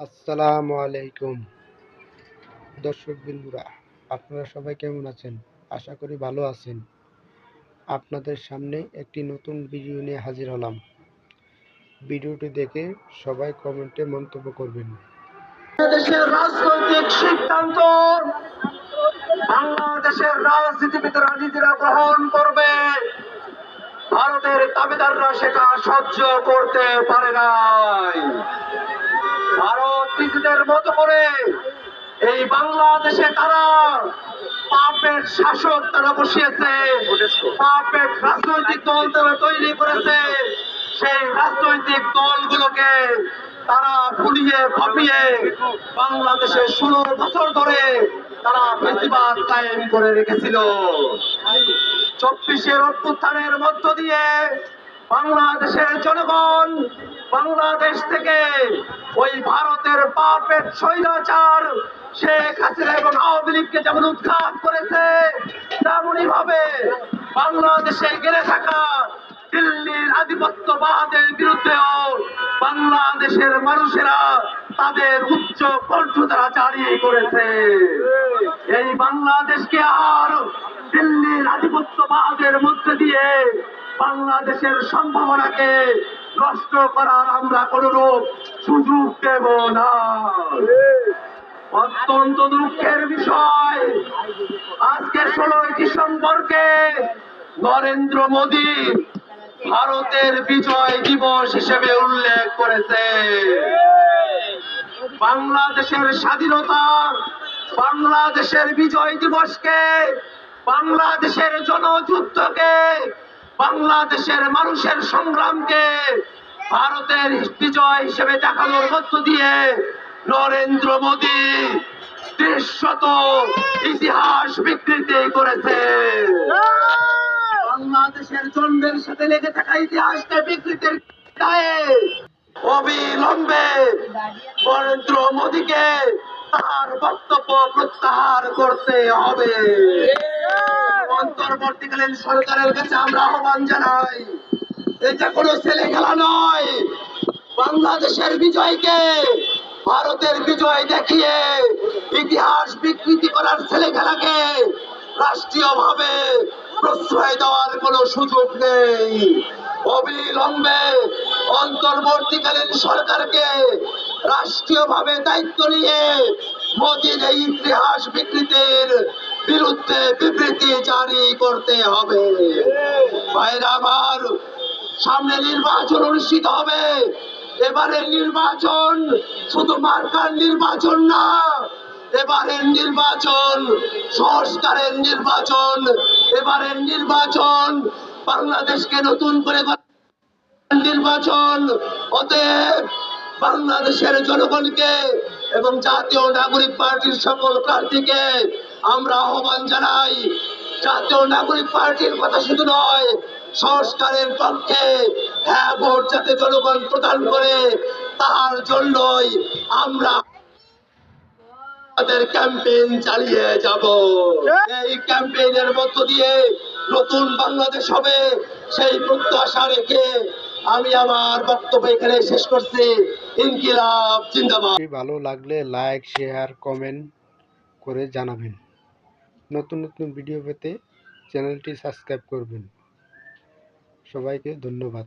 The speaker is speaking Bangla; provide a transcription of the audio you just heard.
আসসালামু আলাইকুম দর্শক বিন্দুরা, আপনারা সবাই কেমন আছেন? আশা করি ভালো আছেন। আপনাদের সামনে একটি নতুন ভিডিও নিয়ে হাজির হলাম। ভিডিওটি দেখে সবাই কমেন্টে মন্তব্য করবেন। দেশের রাজনৈতিক সিদ্ধান্ত বাংলাদেশের রাজনীতিবিদরা নিজেরা গ্রহণ করবে, ভারতের দাবিদাররা সেটা সহ্য করতে পারে নাই। ভারত নিজেদের মতো করে এই বাংলাদেশে তারা পাপের শাসক তারা বসিয়েছে, পাপের রাজনৈতিক দল তারা তৈরি করেছে। সেই রাজনৈতিক দলগুলোকে তারা ফুলিয়ে ফাঁপিয়ে বাংলাদেশে 16 বছর ধরে তারা ফেসিবাদ কায়েম করে রেখেছিল। 24-এর অভ্যুত্থানের মধ্য দিয়ে বাংলাদেশের জনগণ বাংলাদেশ থেকে ওই ভারতের পাপের স্বৈরাচার শেখ হাসিনা এবং আওয়ামী লীগকে যেমন উৎখাত করেছে, তেমনই ভাবে বাংলাদেশে গেলে থাকা দিল্লির আধিপত্যবাদের বিরুদ্ধেও বাংলাদেশের মানুষেরা তাদের উচ্চ কণ্ঠ তারা জারি করেছে। এই বাংলাদেশকে আর দিল্লির আধিপত্যবাদের মধ্যে দিয়ে বাংলাদেশের সম্ভাবনাকে নষ্ট করার আমরা কোনরূপ সুযোগ দেব না। অত্যন্ত দুঃখের বিষয়, আজকে 16 ডিসেম্বরকে নরেন্দ্র মোদী ভারতের বিজয় দিবস হিসেবে উল্লেখ করেছে। বাংলাদেশের স্বাধীনতা, বাংলাদেশের বিজয় দিবসকে, বাংলাদেশের জনযুদ্ধকে, বাংলাদেশের মানুষের সংগ্রামকে ভারতের বিজয় হিসেবে দেখানোর মধ্য দিয়ে নরেন্দ্র মোদী দৃশ্যত ইতিহাস বিকৃতি করেছে। বাংলাদেশের জন্মের সাথে লেগে থাকা ইতিহাসকে বিকৃতির দায়ে অবিলম্বে নরেন্দ্র মোদীকে তার বক্তব্য প্রত্যাহার করতে হবে। অন্তর্বর্তীকালীন সরকারের কাছে আমরা আহ্বান জানাই, এটা কোনো ছেলে খেলা নয়। বাংলাদেশের বিজয়কে ভারতের বিজয় দেখিয়ে ইতিহাস বিকৃতি করার ছেলে খেলাকে রাষ্ট্রীয়ভাবে প্রশ্রয় দেওয়ার কোনো সুযোগ নেই। অবিলম্বে অন্তর্বর্তীকালীন সরকারকে রাষ্ট্রীয়ভাবে দায়িত্ব নিয়ে মোদীর এই ইতিহাস বিকৃতির বিরুদ্ধে বিবৃতি জারি করতে হবে। ভাইরা আমার, সামনে নির্বাচন অনুষ্ঠিত হবে। এবারের নির্বাচন শুধু মার্কার নির্বাচন না, এবারের নির্বাচন সংস্কারের নির্বাচন। এবারের নির্বাচন বাংলাদেশকে নতুন করে নির্বাচন। অতএব বাংলাদেশের জনগণকে এবং জাতীয় নাগরিক পার্টির সকল প্রার্থীকে আমরা আহ্বান জানাই, জাতীয় নাগরিক পার্টির কথা শুধু নয়, সংস্কারের পক্ষে হ্যাঁ ভোট যাতে জনগণ প্রদান করে তার জন্যই আমরা আমাদের ক্যাম্পেইন চালিয়ে যাব। এই ক্যাম্পেইনের মধ্য দিয়ে নতুন বাংলাদেশ হবে, সেই প্রত্যাশা রেখে আমি আমার বক্তব্য এখানে শেষ করছি। ইনকিলাব জিন্দাবাদ। ভালো লাগলে লাইক, শেয়ার, কমেন্ট করে জানাবেন। নতুন নতুন ভিডিও পেতে চ্যানেলটি সাবস্ক্রাইব করবেন। সবাইকে ধন্যবাদ।